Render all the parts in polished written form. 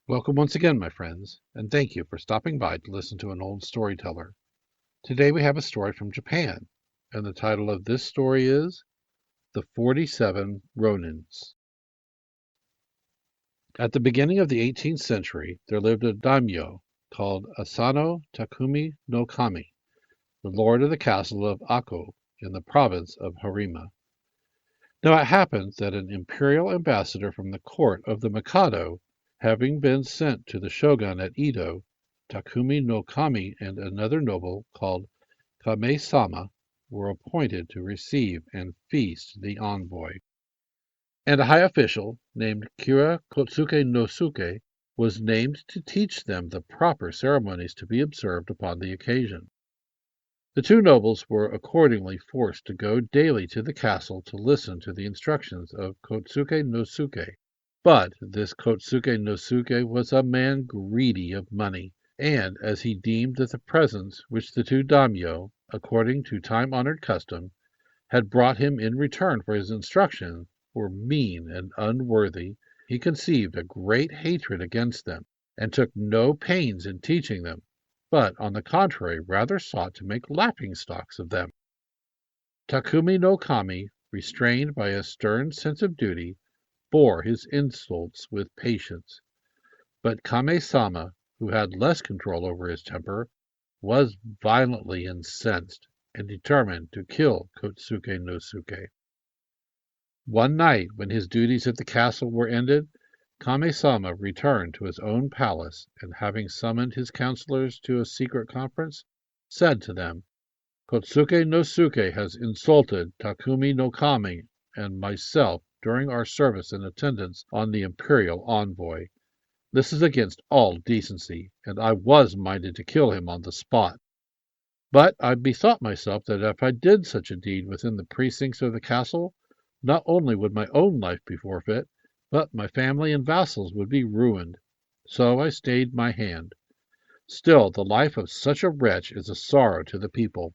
Welcome once again, my friends, and thank you for stopping by to listen to an old storyteller. Today we have a story from Japan, and the title of this story is The 47 Ronins. At the beginning of the 18th century, there lived a daimyo called Asano Takumi no Kami, the lord of the castle of Ako in the province of Harima. Now it happened that an imperial ambassador from the court of the Mikado, having been sent to the shogun at Edo, Takumi no Kami and another noble called Kame-sama were appointed to receive and feast the envoy. And a high official named Kira Kotsuke no Suke was named to teach them the proper ceremonies to be observed upon the occasion. The two nobles were accordingly forced to go daily to the castle to listen to the instructions of Kotsuke no Suke. But this Kotsuke no Suke was a man greedy of money, and as he deemed that the presents which the two daimyo, according to time-honored custom, had brought him in return for his instruction were mean and unworthy, he conceived a great hatred against them, and took no pains in teaching them, but on the contrary rather sought to make laughing-stocks of them. Takumi no Kami, restrained by a stern sense of duty, bore his insults with patience, but Kame-sama, who had less control over his temper, was violently incensed and determined to kill Kotsuke no Suke. One night, when his duties at the castle were ended, Kame-sama returned to his own palace, and having summoned his counselors to a secret conference, said to them, "Kotsuke no Suke has insulted Takumi no Kami and myself during our service and attendance on the imperial envoy. This is against all decency, and I was minded to kill him on the spot. But I bethought myself that if I did such a deed within the precincts of the castle, not only would my own life be forfeit, but my family and vassals would be ruined. So I stayed my hand. Still, the life of such a wretch is a sorrow to the people.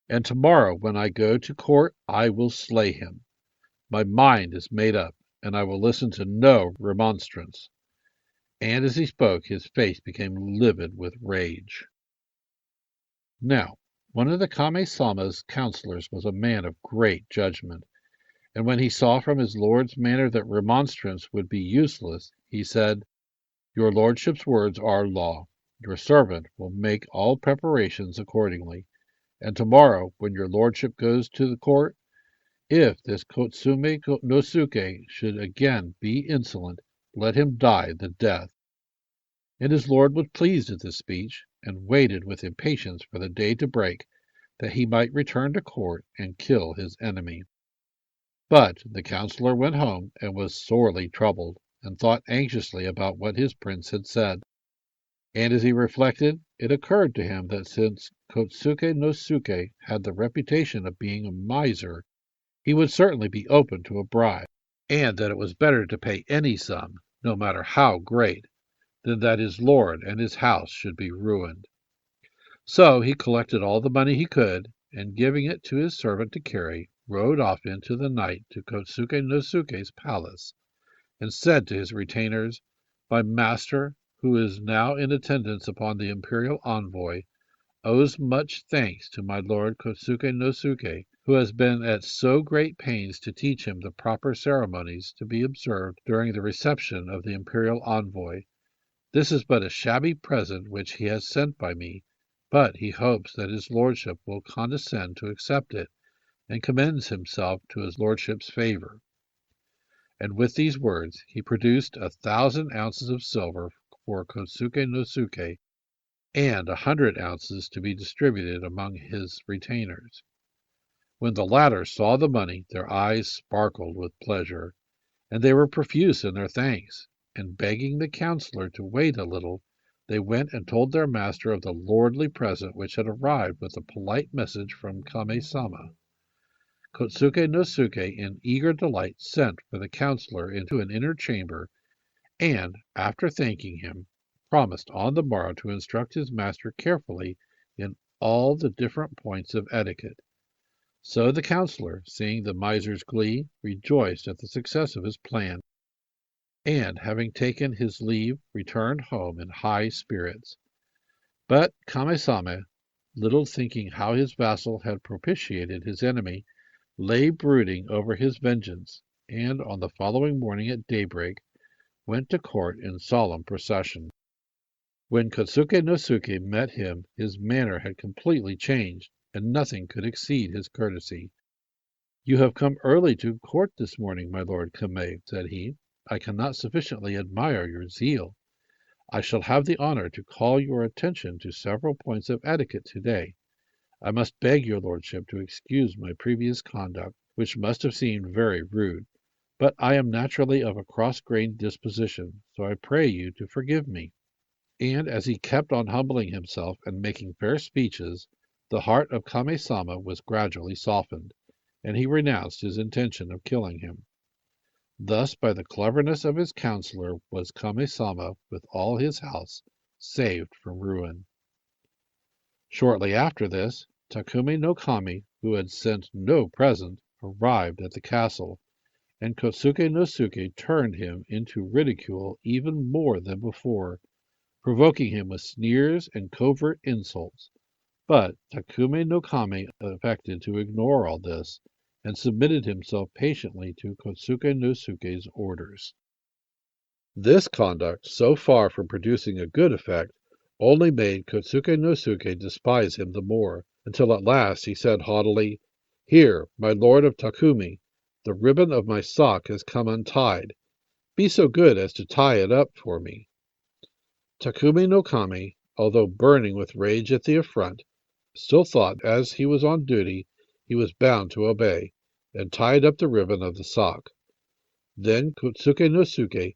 And tomorrow, when I go to court, I will slay him. My mind is made up, and I will listen to no remonstrance." And as he spoke, his face became livid with rage. Now, one of the Kame-sama's counselors was a man of great judgment, and when he saw from his lord's manner that remonstrance would be useless, he said, "Your lordship's words are law. Your servant will make all preparations accordingly, and tomorrow, when your lordship goes to the court, if this Kotsume no Suke should again be insolent, let him die the death." And his lord was pleased at this speech, and waited with impatience for the day to break, that he might return to court and kill his enemy. But the counsellor went home and was sorely troubled, and thought anxiously about what his prince had said. And as he reflected, it occurred to him that since Kotsuke no Suke had the reputation of being a miser, he would certainly be open to a bribe, and that it was better to pay any sum, no matter how great, than that his lord and his house should be ruined. So he collected all the money he could, and giving it to his servant to carry, rode off into the night to Kotsuke no Suke's palace, and said to his retainers, "My master, who is now in attendance upon the imperial envoy, owes much thanks to my lord Kotsuke no Suke, who has been at so great pains to teach him the proper ceremonies to be observed during the reception of the imperial envoy. This is but a shabby present which he has sent by me, but he hopes that his lordship will condescend to accept it, and commends himself to his lordship's favour." And with these words he produced 1,000 ounces of silver for Kotsuke no Suke, and 100 ounces to be distributed among his retainers. When the latter saw the money, their eyes sparkled with pleasure, and they were profuse in their thanks, and begging the counsellor to wait a little, they went and told their master of the lordly present which had arrived with a polite message from Kame-sama. Kotsuke no Suke in eager delight sent for the counsellor into an inner chamber, and, after thanking him, promised on the morrow to instruct his master carefully in all the different points of etiquette. So the counsellor, seeing the miser's glee, rejoiced at the success of his plan. and having taken his leave, returned home in high spirits. But Kame-sama, little thinking how his vassal had propitiated his enemy, lay brooding over his vengeance, and on the following morning at daybreak went to court in solemn procession. When Kotsuke no Suke met him, his manner had completely changed, and nothing could exceed his courtesy. "You have come early to court this morning, my lord Kame," said he. "I cannot sufficiently admire your zeal. I shall have the honor to call your attention to several points of etiquette today. I must beg your lordship to excuse my previous conduct, which must have seemed very rude. But I am naturally of a cross-grained disposition, so I pray you to forgive me." And as he kept on humbling himself and making fair speeches, the heart of Kame-sama was gradually softened, and he renounced his intention of killing him. Thus, by the cleverness of his counselor, was Kame-sama, with all his house, saved from ruin. Shortly after this, Takumi no Kami, who had sent no present, arrived at the castle, and Kotsuke no Suke turned him into ridicule even more than before, provoking him with sneers and covert insults. But Takumi no Kami affected to ignore all this, and submitted himself patiently to Kotsuke no Suke's orders. This conduct, so far from producing a good effect, only made Kotsuke no Suke despise him the more, until at last he said haughtily, "Here, my lord of Takumi, the ribbon of my sock has come untied. Be so good as to tie it up for me." Takumi no Kami, although burning with rage at the affront, still thought as he was on duty he was bound to obey, and tied up the ribbon of the sock. Then Kotsuke no Suke,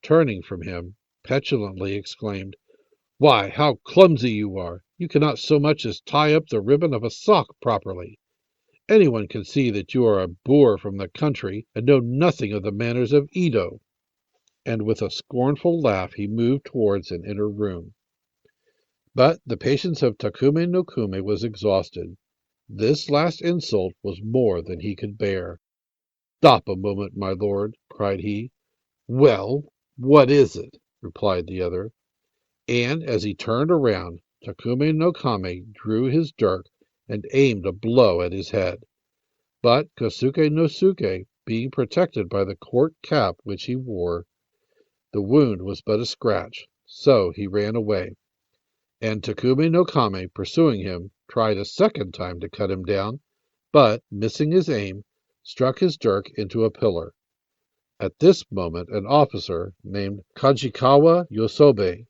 turning from him, petulantly exclaimed, "Why, how clumsy you are! You cannot so much as tie up the ribbon of a sock properly. Anyone can see that you are a boor from the country, and know nothing of the manners of Edo." And with a scornful laugh he moved towards an inner room. But the patience of Takumi no Kame was exhausted. This last insult was more than he could bear. "Stop a moment, my lord," cried he. "Well, what is it?" replied the other. And as he turned around, Takumi no Kame drew his dirk and aimed a blow at his head. But Kotsuke no Suke, being protected by the court cap which he wore, the wound was but a scratch, so he ran away. And Takumi no Kame, pursuing him, tried a second time to cut him down, but, missing his aim, struck his dirk into a pillar. At this moment an officer named Kajikawa Yosobe,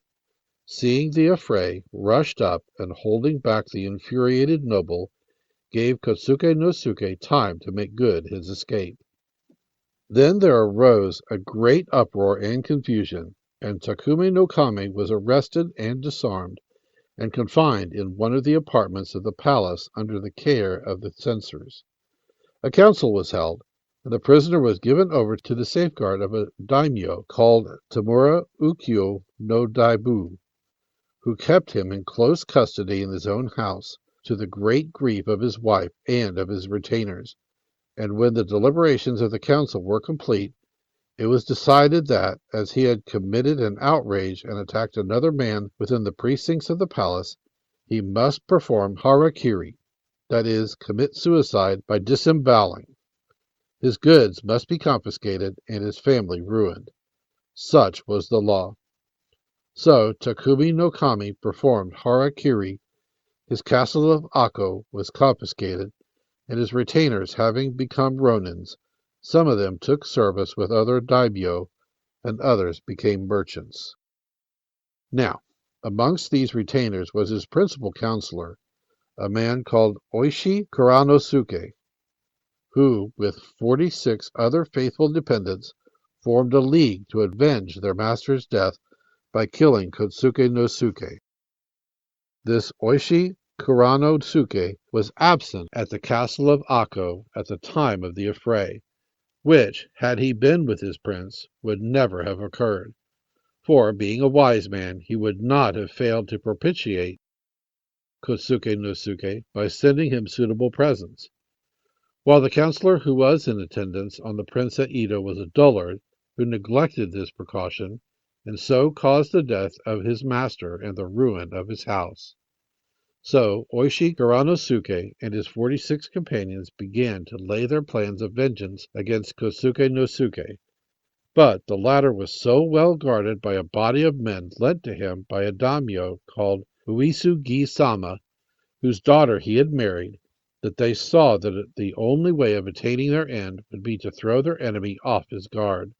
seeing the affray, rushed up, and holding back the infuriated noble, gave Kotsuke no Suke time to make good his escape. Then there arose a great uproar and confusion, and Takumi no Kame was arrested and disarmed, and confined in one of the apartments of the palace under the care of the censors. A council was held, and the prisoner was given over to the safeguard of a daimyo called Tamura Ukyo no Daibu, who kept him in close custody in his own house, to the great grief of his wife and of his retainers. And when the deliberations of the council were complete, it was decided that, as he had committed an outrage and attacked another man within the precincts of the palace, he must perform harakiri, that is, commit suicide by disemboweling. His goods must be confiscated and his family ruined. Such was the law. So Takumi no Kami performed harakiri, his castle of Akko was confiscated, and his retainers having become Ronins, some of them took service with other daimyo, and others became merchants. Now, amongst these retainers was his principal counselor, a man called Oishi Kuranosuke, who, with 46 other faithful dependents, formed a league to avenge their master's death by killing Kotsuke no Suke. This Oishi Kuranosuke was absent at the castle of Akko at the time of the affray, which, had he been with his prince, would never have occurred, for, being a wise man, he would not have failed to propitiate Kotsuke no Suke by sending him suitable presents. While the counselor who was in attendance on the prince at Edo was a dullard, who neglected this precaution, and so caused the death of his master and the ruin of his house. So Oishi Kuranosuke and his 46 companions began to lay their plans of vengeance against Kosuke no Suke, but the latter was so well guarded by a body of men lent to him by a daimyo called Uesugi-sama, whose daughter he had married, that they saw that the only way of attaining their end would be to throw their enemy off his guard.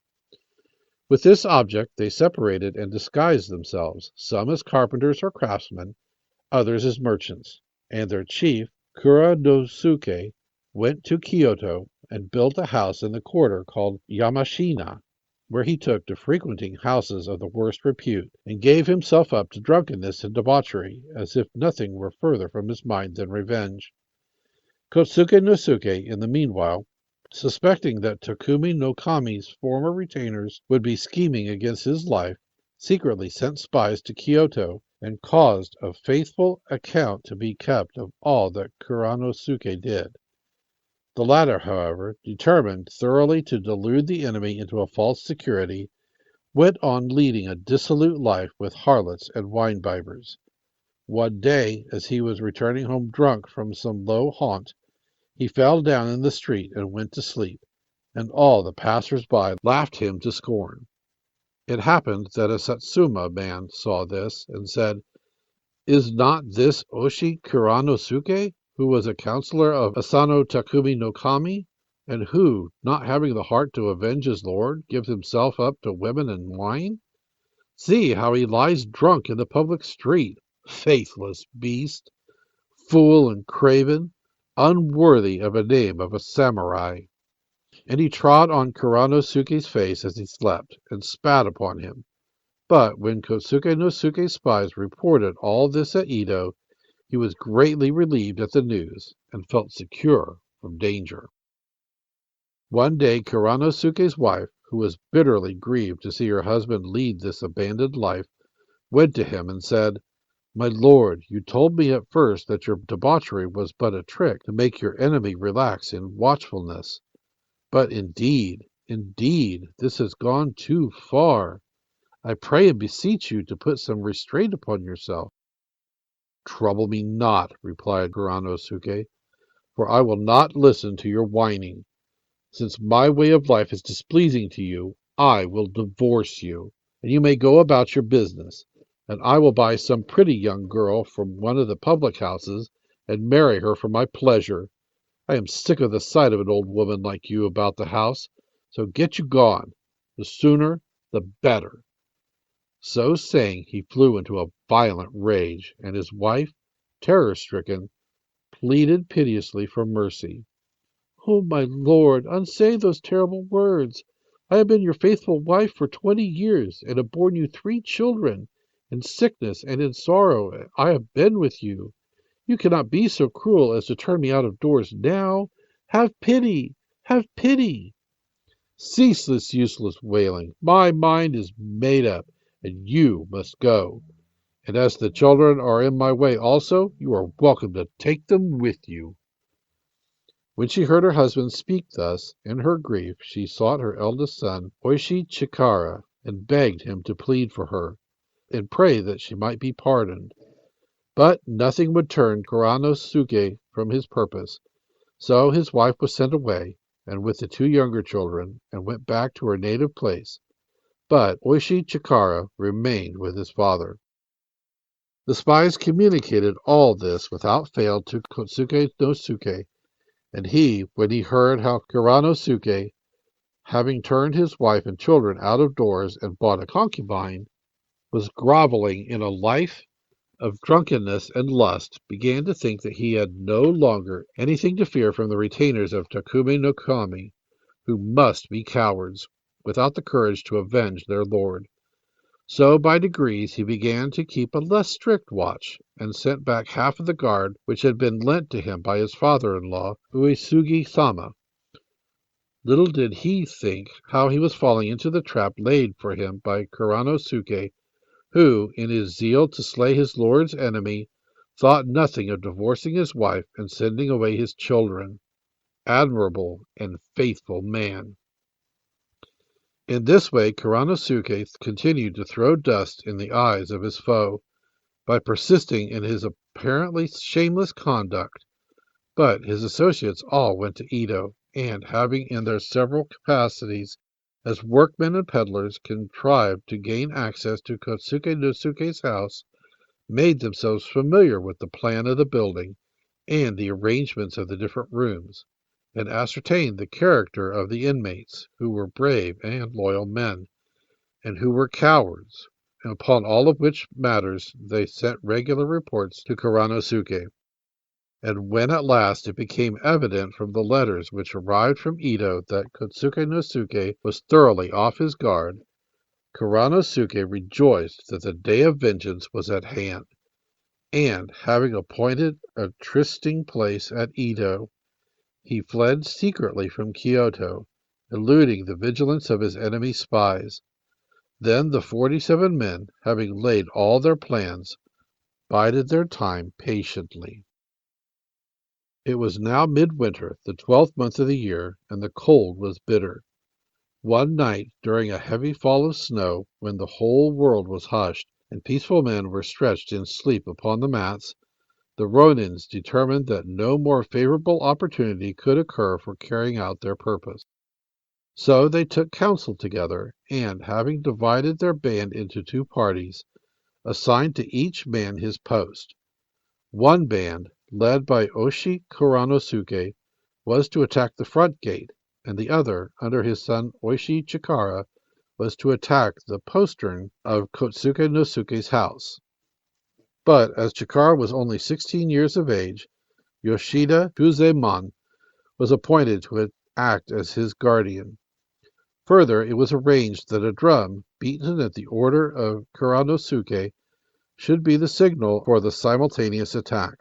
With this object they separated and disguised themselves, some as carpenters or craftsmen, others as merchants, and their chief, Kuranosuke, went to Kyoto and built a house in the quarter called Yamashina, where he took to frequenting houses of the worst repute, and gave himself up to drunkenness and debauchery, as if nothing were further from his mind than revenge. Kosuke no Suke, in the meanwhile, suspecting that Takumi no Kami's former retainers would be scheming against his life, secretly sent spies to Kyoto and caused a faithful account to be kept of all that Kuranosuke did. The latter, however, determined thoroughly to delude the enemy into a false security, went on leading a dissolute life with harlots and wine-bibbers. One day, as he was returning home drunk from some low haunt, he fell down in the street and went to sleep, and all the passers-by laughed him to scorn. It happened that a Satsuma man saw this, and said, "Is not this Oishi Kuranosuke, who was a counselor of Asano Takumi no Kami, and who, not having the heart to avenge his lord, gives himself up to women and wine? See how he lies drunk in the public street, faithless beast, fool and craven, unworthy of a name of a samurai." And he trod on Kuranosuke's face as he slept, and spat upon him. But when Kosuke no Suke's spies reported all this at Edo, he was greatly relieved at the news, and felt secure from danger. One day Kuranosuke's wife, who was bitterly grieved to see her husband lead this abandoned life, went to him and said, "My lord, you told me at first that your debauchery was but a trick to make your enemy relax in watchfulness. But indeed, this has gone too far. I pray and beseech you to put some restraint upon yourself." "Trouble me not," replied Kuranosuke, "for I will not listen to your whining. Since my way of life is displeasing to you, I will divorce you, and you may go about your business, and I will buy some pretty young girl from one of the public houses and marry her for my pleasure. I am sick of the sight of an old woman like you about the house, so get you gone. The sooner, the better." So saying, he flew into a violent rage, and his wife, terror-stricken, pleaded piteously for mercy. "Oh, my lord, unsay those terrible words. I have been your faithful wife for 20 years, and have borne you 3 children. In sickness and in sorrow I have been with you. You cannot be so cruel as to turn me out of doors now. Have pity! Have pity!" "Cease this useless wailing. My mind is made up, and you must go. And as the children are in my way also, you are welcome to take them with you." When she heard her husband speak thus, in her grief she sought her eldest son, Oishi Chikara, and begged him to plead for her, and pray that she might be pardoned. But nothing would turn Kuranosuke from his purpose, so his wife was sent away, and with the 2 younger children, and went back to her native place. But Oishi Chikara remained with his father. The spies communicated all this without fail to Kosuke no Suke, and he, when he heard how Kuranosuke, having turned his wife and children out of doors and bought a concubine, was groveling in a life of drunkenness and lust, began to think that he had no longer anything to fear from the retainers of Takumi no Kami, who must be cowards, without the courage to avenge their lord. So by degrees he began to keep a less strict watch, and sent back half of the guard which had been lent to him by his father-in-law, Uesugi-sama. Little did he think how he was falling into the trap laid for him by Kuranosuke, who, in his zeal to slay his lord's enemy, thought nothing of divorcing his wife and sending away his children. Admirable and faithful man! In this way Kuranosuke continued to throw dust in the eyes of his foe by persisting in his apparently shameless conduct. But his associates all went to Edo, and, having in their several capacities as workmen and peddlers contrived to gain access to Kotsuke no Suke's house, made themselves familiar with the plan of the building and the arrangements of the different rooms, and ascertained the character of the inmates, who were brave and loyal men, and who were cowards, and upon all of which matters they sent regular reports to Kuranosuke. And when at last it became evident from the letters which arrived from Ito that Kotsuke no Suke was thoroughly off his guard, Kuranosuke rejoiced that the day of vengeance was at hand, and, having appointed a trysting place at Ito, he fled secretly from Kyoto, eluding the vigilance of his enemy spies. Then the 47 men, having laid all their plans, bided their time patiently. It was now midwinter, the 12th month of the year, and the cold was bitter. One night, during a heavy fall of snow, when the whole world was hushed, and peaceful men were stretched in sleep upon the mats, the Ronins determined that no more favorable opportunity could occur for carrying out their purpose. So they took counsel together, and, having divided their band into 2 parties, assigned to each man his post. One band, led by Oshi Kuranosuke, was to attack the front gate, and the other, under his son Oishi Chikara, was to attack the postern of Kotsuke no Suke's house. But as Chikara was only 16 years of age, Yoshida Shuzemon was appointed to act as his guardian. Further, it was arranged that a drum, beaten at the order of Kuranosuke, should be the signal for the simultaneous attack,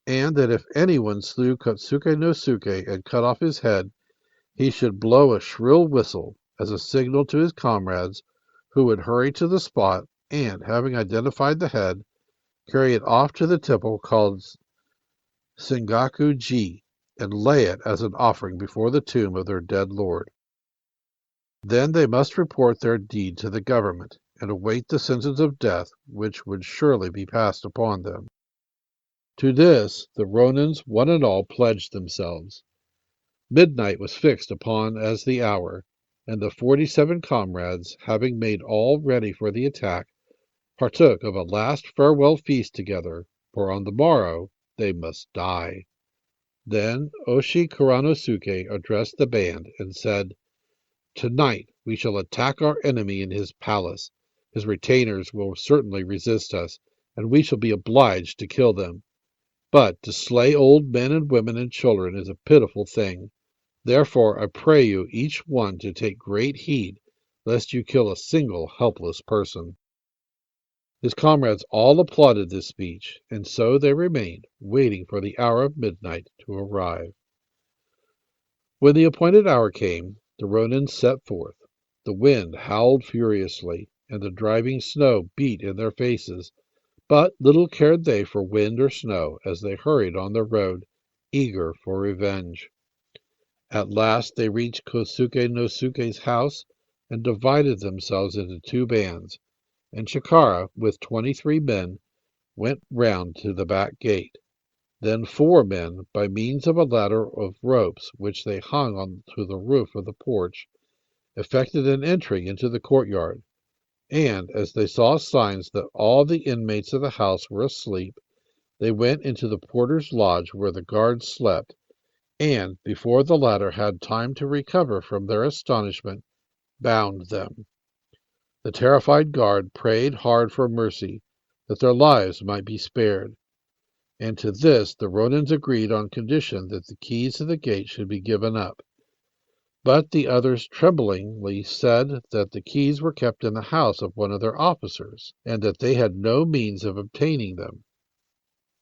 and that if anyone slew Kotsuke no Suke and cut off his head, he should blow a shrill whistle as a signal to his comrades, who would hurry to the spot and, having identified the head, carry it off to the temple called Sengaku-ji and lay it as an offering before the tomb of their dead lord. Then they must report their deed to the government and await the sentence of death which would surely be passed upon them. To this the Ronins one and all pledged themselves. Midnight was fixed upon as the hour, and the 47 comrades, having made all ready for the attack, partook of a last farewell feast together, for on the morrow they must die. Then Oshi Kuranosuke addressed the band and said, "Tonight we shall attack our enemy in his palace. His retainers will certainly resist us, and we shall be obliged to kill them. But to slay old men and women and children is a pitiful thing. Therefore I pray you each one to take great heed, lest you kill a single helpless person." His comrades all applauded this speech, and so they remained, waiting for the hour of midnight to arrive. When the appointed hour came, the Ronins set forth. The wind howled furiously, and the driving snow beat in their faces, but little cared they for wind or snow as they hurried on their road, eager for revenge. At last they reached Kotsuke no Suke's house and divided themselves into 2 bands, and Chikara, with 23 men, went round to the back gate. Then 4 men, by means of a ladder of ropes which they hung on to the roof of the porch, effected an entry into the courtyard, and, as they saw signs that all the inmates of the house were asleep, they went into the porter's lodge where the guards slept, and, before the latter had time to recover from their astonishment, bound them. The terrified guard prayed hard for mercy, that their lives might be spared, and to this the Ronins agreed on condition that the keys to the gate should be given up. But the others tremblingly said that the keys were kept in the house of one of their officers, and that they had no means of obtaining them.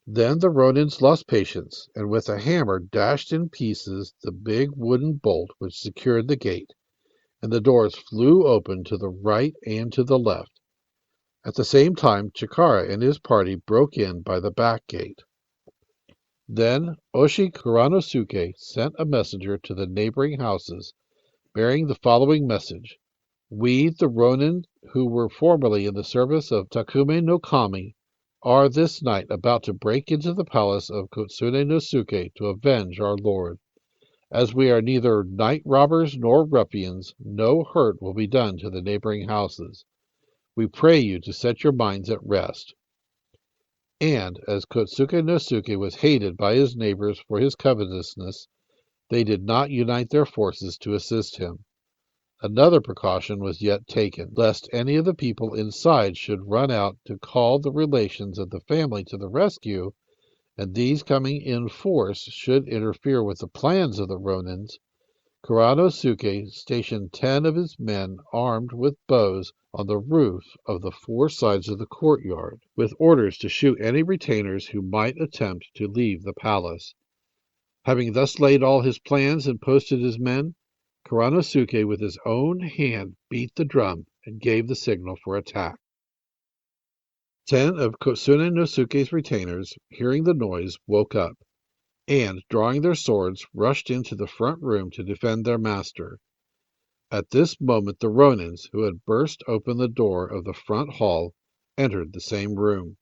Then the Ronins lost patience, and with a hammer dashed in pieces the big wooden bolt which secured the gate, and the doors flew open to the right and to the left. At the same time Chikara and his party broke in by the back gate. Then Oshi Kuranosuke sent a messenger to the neighboring houses, bearing the following message: We, the Ronin, who were formerly in the service of Takume no Kami, are this night about to break into the palace of Kotsune no Suke to avenge our lord. As we are neither night robbers nor ruffians, no hurt will be done to the neighboring houses. We pray you to set your minds at rest." And as Kotsuke no Suke was hated by his neighbors for his covetousness, they did not unite their forces to assist him. Another precaution was yet taken, lest any of the people inside should run out to call the relations of the family to the rescue, and these coming in force should interfere with the plans of the Ronins. Kuranosuke stationed 10 of his men armed with bows on the roof of the 4 sides of the courtyard, with orders to shoot any retainers who might attempt to leave the palace. Having thus laid all his plans and posted his men, Kuranosuke with his own hand beat the drum and gave the signal for attack. 10 of Kotsune no Suke's retainers, hearing the noise, woke up, and, drawing their swords, rushed into the front room to defend their master. At this moment the Ronins, who had burst open the door of the front hall, entered the same room.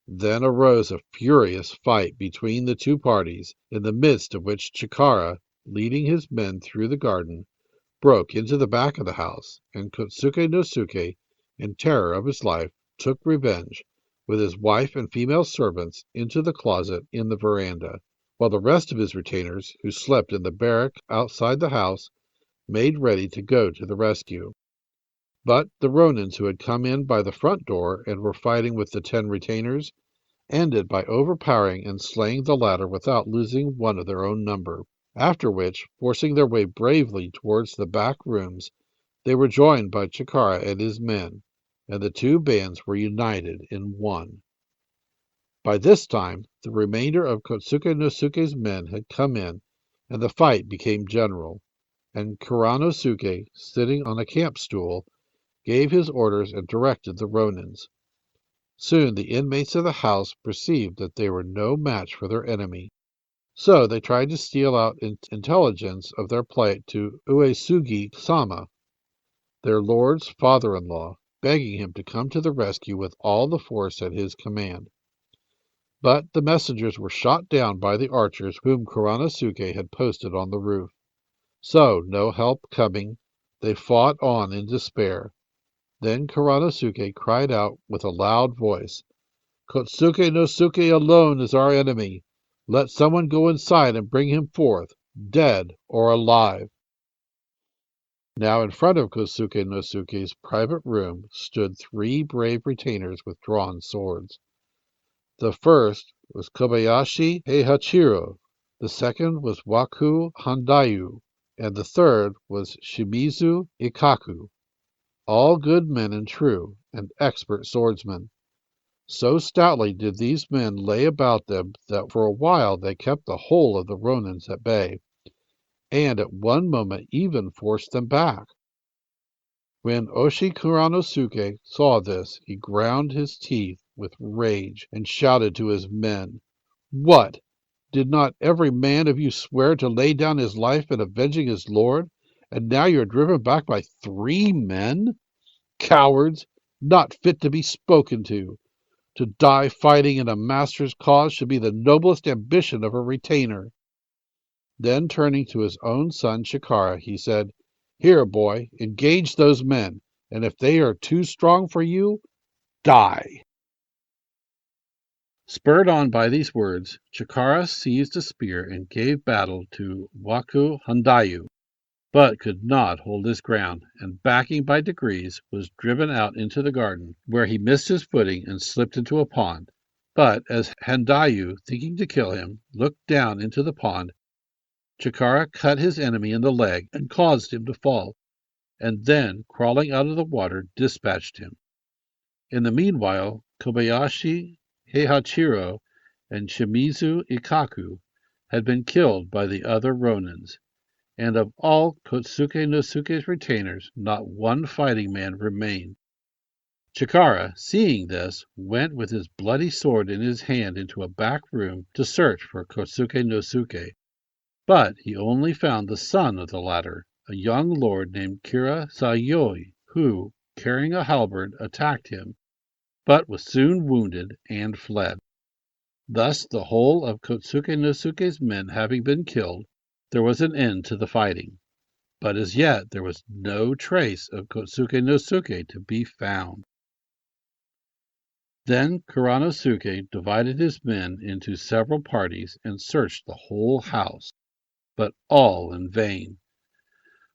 Then arose a furious fight between the two parties, in the midst of which Chikara, leading his men through the garden, broke into the back of the house, and Kotsuke no Suke, in terror of his life, took revenge, with his wife and female servants, into the closet in the veranda, while the rest of his retainers, who slept in the barrack outside the house, made ready to go to the rescue. But the Ronins, who had come in by the front door and were fighting with the 10 retainers, ended by overpowering and slaying the latter without losing one of their own number. After which, forcing their way bravely towards the back rooms, they were joined by Chikara and his men, and the 2 bands were united in one. By this time, the remainder of Kotsuke no Suke's men had come in, and the fight became general, and Kuranosuke, sitting on a camp stool, gave his orders and directed the Ronins. Soon the inmates of the house perceived that they were no match for their enemy. So they tried to steal out intelligence of their plight to Uesugi-sama, their lord's father-in-law, begging him to come to the rescue with all the force at his command. But the messengers were shot down by the archers whom Kuranosuke had posted on the roof. So, no help coming, they fought on in despair. Then Kuranosuke cried out with a loud voice, "Kotsuke no Suke alone is our enemy. Let someone go inside and bring him forth, dead or alive." Now in front of Kotsuke no Suke's private room stood 3 brave retainers with drawn swords. The first was Kobayashi Heihachiro, the second was Waku Handayu, and the third was Shimizu Ikaku, all good men and true, and expert swordsmen. So stoutly did these men lay about them that for a while they kept the whole of the Ronins at bay, and at one moment even forced them back. When Oshi Kuranosuke saw this, he ground his teeth with rage and shouted to his men, "What! Did not every man of you swear to lay down his life in avenging his lord, and now you are driven back by 3 men? Cowards, not fit to be spoken to! To die fighting in a master's cause should be the noblest ambition of a retainer." Then turning to his own son Chikara, he said, "Here, boy, engage those men, and if they are too strong for you, die." Spurred on by these words, Chikara seized a spear and gave battle to Waku Handayu, but could not hold his ground, and backing by degrees, was driven out into the garden, where he missed his footing and slipped into a pond. But as Handayu, thinking to kill him, looked down into the pond, Chikara cut his enemy in the leg and caused him to fall, and then, crawling out of the water, dispatched him. In the meanwhile, Kobayashi Heihachiro and Shimizu Ikaku had been killed by the other Ronins, and of all Kotsuke no Suke's retainers, not one fighting man remained. Chikara, seeing this, went with his bloody sword in his hand into a back room to search for Kotsuke no Suke. But he only found the son of the latter, a young lord named Kira Sayoi, who, carrying a halberd, attacked him, but was soon wounded and fled. Thus, the whole of Kotsuke no Suke's men having been killed, there was an end to the fighting. But as yet there was no trace of Kotsuke no Suke to be found. Then Kuranosuke divided his men into several parties and searched the whole house, but all in vain.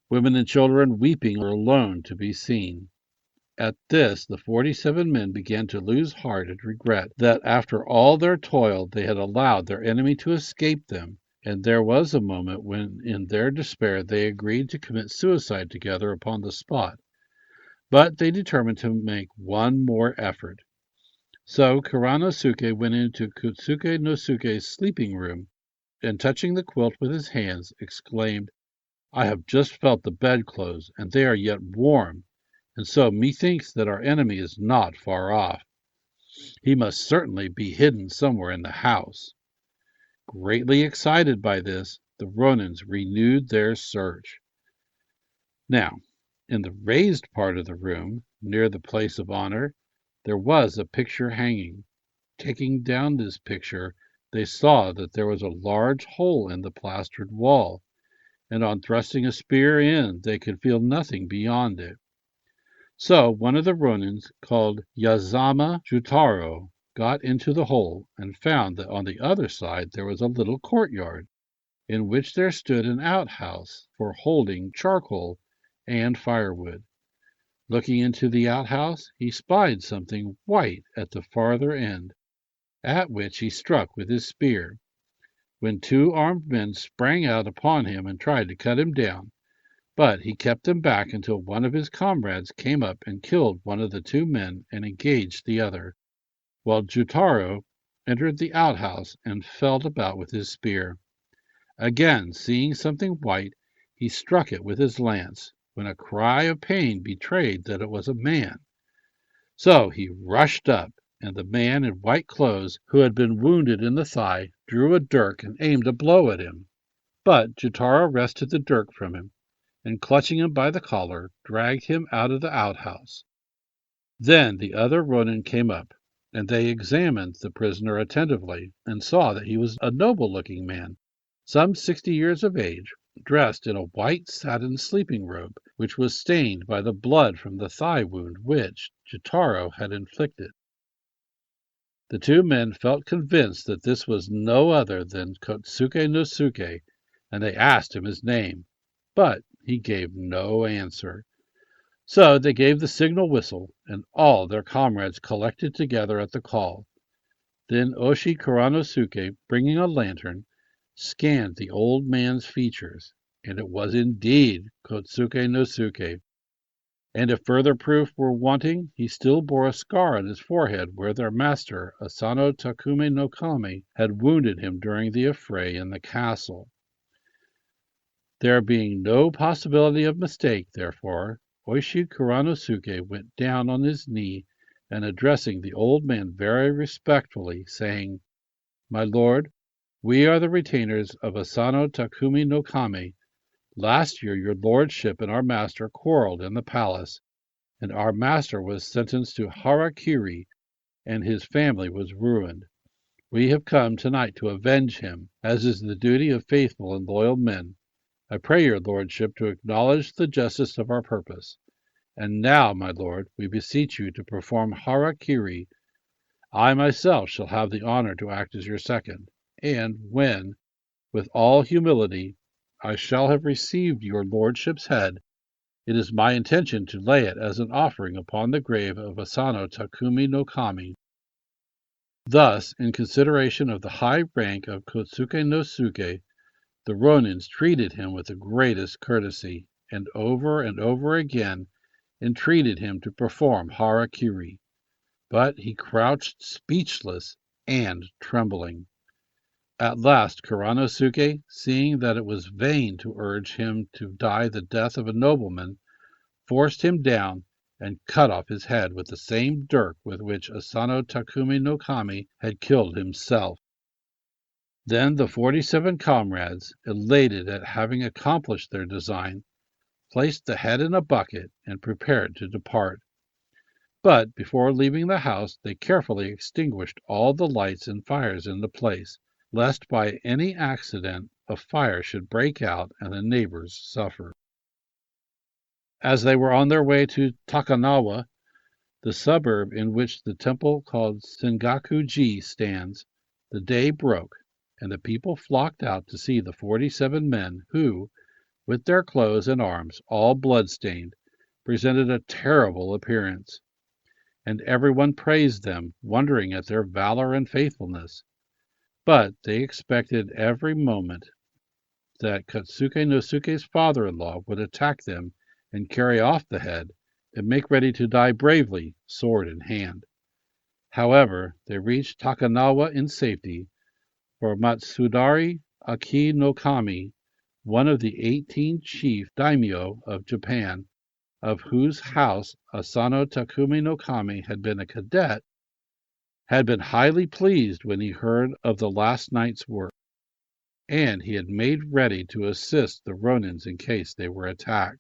Women and children weeping were alone to be seen. At this the 47 men began to lose heart and regret that after all their toil they had allowed their enemy to escape them, and there was a moment when in their despair they agreed to commit suicide together upon the spot. But they determined to make one more effort. So Kuranosuke went into Kotsuke no Suke's sleeping room, and touching the quilt with his hands, exclaimed, "I have just felt the bedclothes, and they are yet warm, and so methinks that our enemy is not far off. He must certainly be hidden somewhere in the house." Greatly excited by this, the Ronins renewed their search. Now, in the raised part of the room, near the place of honor, there was a picture hanging. Taking down this picture, they saw that there was a large hole in the plastered wall, and on thrusting a spear in, they could feel nothing beyond it. So one of the Ronins, called Yazama Jutaro, got into the hole and found that on the other side there was a little courtyard, in which there stood an outhouse for holding charcoal and firewood. Looking into the outhouse, he spied something white at the farther end, at which he struck with his spear, when 2 armed men sprang out upon him and tried to cut him down, but he kept them back until one of his comrades came up and killed one of the 2 men and engaged the other, while Jutaro entered the outhouse and felt about with his spear. Again, seeing something white, he struck it with his lance, when a cry of pain betrayed that it was a man. So he rushed up, and the man in white clothes, who had been wounded in the thigh, drew a dirk and aimed a blow at him. But Jutaro wrested the dirk from him, and clutching him by the collar, dragged him out of the outhouse. Then the other Ronin came up, and they examined the prisoner attentively, and saw that he was a noble-looking man, some 60 years of age, dressed in a white satin sleeping robe, which was stained by the blood from the thigh wound which Jutaro had inflicted. The 2 men felt convinced that this was no other than Kotsuke no Suke, and they asked him his name, but he gave no answer. So they gave the signal whistle, and all their comrades collected together at the call. Then Oshi Kuranosuke, bringing a lantern, scanned the old man's features, and it was indeed Kotsuke no Suke. And if further proof were wanting, he still bore a scar on his forehead where their master, Asano Takumi no Kami, had wounded him during the affray in the castle. There being no possibility of mistake, therefore, Oishi Kuranosuke went down on his knee, and addressing the old man very respectfully, saying, "My lord, we are the retainers of Asano Takumi no Kami. Last year your lordship and our master quarreled in the palace, and our master was sentenced to harakiri, and his family was ruined. We have come tonight to avenge him, as is the duty of faithful and loyal men. I pray your lordship to acknowledge the justice of our purpose. And now, my lord, we beseech you to perform harakiri. I myself shall have the honor to act as your second, and when, with all humility, I shall have received your lordship's head, it is my intention to lay it as an offering upon the grave of Asano Takumi no Kami." Thus, in consideration of the high rank of Kotsuke no Suke, the Ronins treated him with the greatest courtesy, and over again entreated him to perform harakiri. But he crouched speechless and trembling. At last Kuranosuke, seeing that it was vain to urge him to die the death of a nobleman, forced him down and cut off his head with the same dirk with which Asano Takumi no Kami had killed himself. Then the 47 comrades, elated at having accomplished their design, placed the head in a bucket, and prepared to depart. But before leaving the house, they carefully extinguished all the lights and fires in the place, lest by any accident a fire should break out and the neighbors suffer. As they were on their way to Takanawa, the suburb in which the temple called Sengaku-ji stands, the day broke, and the people flocked out to see the 47 men who, with their clothes and arms all blood-stained, presented a terrible appearance. And everyone praised them, wondering at their valor and faithfulness. But they expected every moment that Kotsuke no Suke's father-in-law would attack them and carry off the head, and make ready to die bravely, sword in hand. However, they reached Takanawa in safety, for Matsudari Aki no Kami, one of the 18 chief daimyo of Japan, of whose house Asano Takumi no Kami had been a cadet, had been highly pleased when he heard of the last night's work, and he had made ready to assist the Ronins in case they were attacked.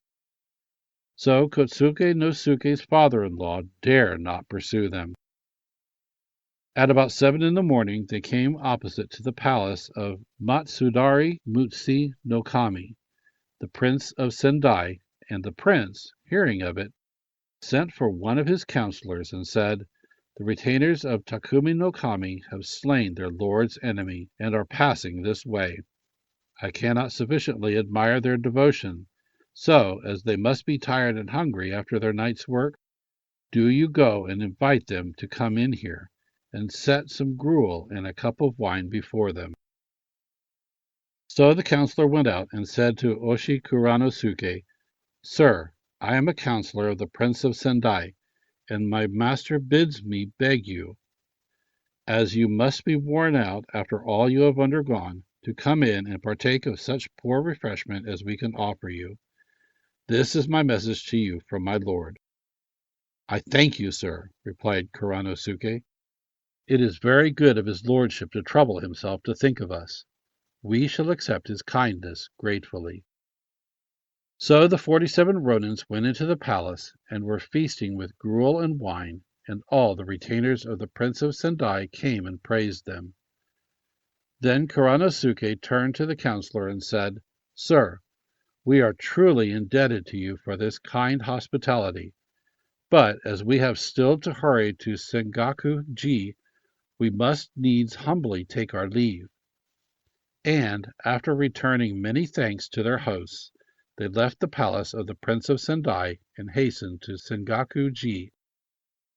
So Kotsuke no Suke's father-in-law dare not pursue them. At about 7 in the morning, they came opposite to the palace of Matsudari Mutsi no Kami, the prince of Sendai, and the prince, hearing of it, sent for one of his counselors and said, "The retainers of Takumi no Kami have slain their lord's enemy and are passing this way. I cannot sufficiently admire their devotion, so, as they must be tired and hungry after their night's work, do you go and invite them to come in here, and set some gruel and a cup of wine before them." So the counselor went out and said to Oshi Kuranosuke, "Sir, I am a counselor of the Prince of Sendai, and my master bids me beg you, as you must be worn out after all you have undergone, to come in and partake of such poor refreshment as we can offer you. This is my message to you from my lord." "I thank you, sir," replied Kuranosuke. "It is very good of his lordship to trouble himself to think of us. We shall accept his kindness gratefully." So the 47 Ronins went into the palace, and were feasting with gruel and wine, and all the retainers of the Prince of Sendai came and praised them. Then Kuranosuke turned to the counselor and said, "Sir, we are truly indebted to you for this kind hospitality, but as we have still to hurry to Sengaku-ji, we must needs humbly take our leave." And, after returning many thanks to their hosts, they left the palace of the Prince of Sendai and hastened to Sengaku-ji,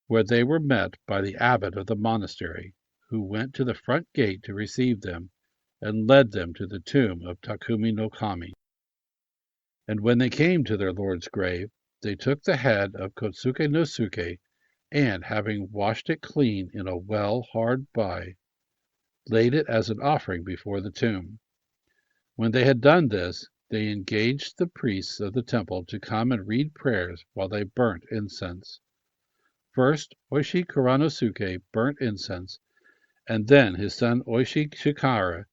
where they were met by the abbot of the monastery, who went to the front gate to receive them, and led them to the tomb of Takumi no Kami. And when they came to their lord's grave, they took the head of Kotsuke no Suke, and, having washed it clean in a well hard by, laid it as an offering before the tomb. When they had done this, they engaged the priests of the temple to come and read prayers while they burnt incense. First, Oishi Kuranosuke burnt incense, and then his son Oishi Chikara,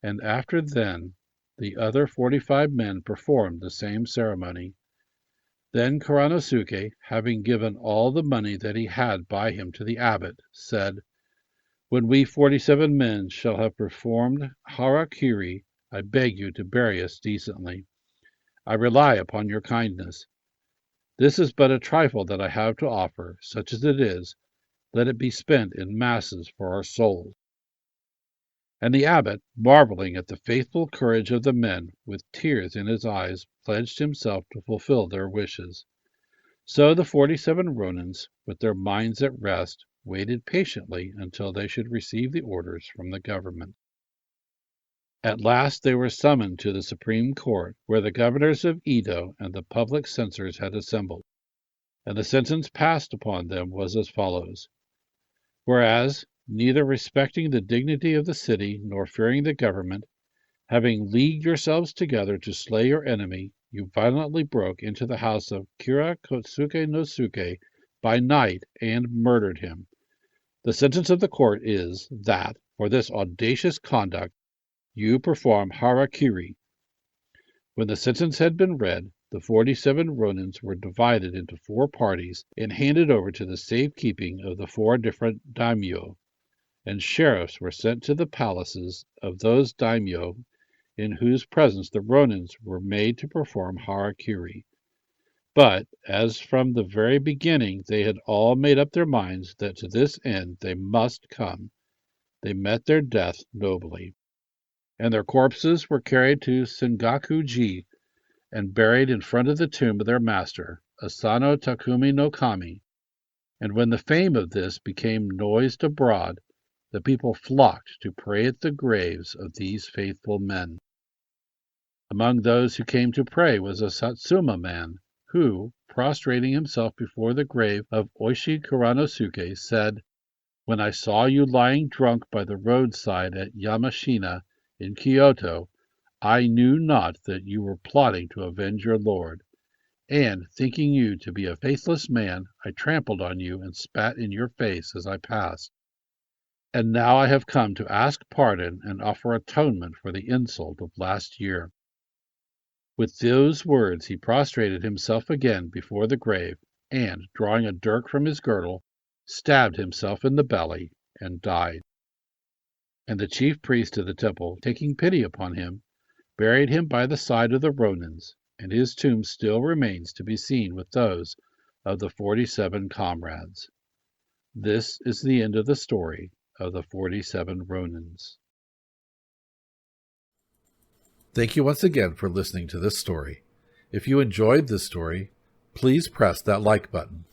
and after then the other 45 men performed the same ceremony. Then Kuranosuke, having given all the money that he had by him to the abbot, said, "When we 47 men shall have performed harakiri, I beg you to bury us decently. I rely upon your kindness. This is but a trifle that I have to offer, such as it is. Let it be spent in masses for our souls." And the abbot, marveling at the faithful courage of the men, with tears in his eyes, pledged himself to fulfill their wishes. So the 47 Ronins, with their minds at rest, waited patiently until they should receive the orders from the government. At last they were summoned to the Supreme Court, where the governors of Edo and the public censors had assembled, and the sentence passed upon them was as follows. Whereas, neither respecting the dignity of the city nor fearing the government, having leagued yourselves together to slay your enemy, you violently broke into the house of Kira Kotsuke no Suke by night and murdered him. The sentence of the court is that, for this audacious conduct, you perform harakiri. When the sentence had been read, The 47 Ronins were divided into 4 parties and handed over to the safekeeping of the 4 different daimyo, and sheriffs were sent to the palaces of those daimyo in whose presence the Ronins were made to perform harakiri. But, as from the very beginning they had all made up their minds that to this end they must come, they met their death nobly, and their corpses were carried to Sengaku-ji and buried in front of the tomb of their master, Asano Takumi no Kami. And when the fame of this became noised abroad, the people flocked to pray at the graves of these faithful men. Among those who came to pray was a Satsuma man, who, prostrating himself before the grave of Oishi Kuranosuke, said, "When I saw you lying drunk by the roadside at Yamashina in Kyoto, I knew not that you were plotting to avenge your lord, and, thinking you to be a faithless man, I trampled on you and spat in your face as I passed. And now I have come to ask pardon and offer atonement for the insult of last year." With those words he prostrated himself again before the grave, and, drawing a dirk from his girdle, stabbed himself in the belly and died. And the chief priest of the temple, taking pity upon him, buried him by the side of the Ronins, and his tomb still remains to be seen with those of the 47 comrades. This is the end of the story of the 47 Ronins. Thank you once again for listening to this story. If you enjoyed this story, please press that like button.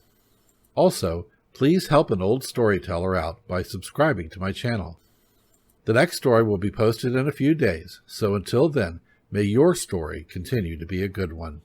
Also, please help an old storyteller out by subscribing to my channel. The next story will be posted in a few days, so until then, may your story continue to be a good one.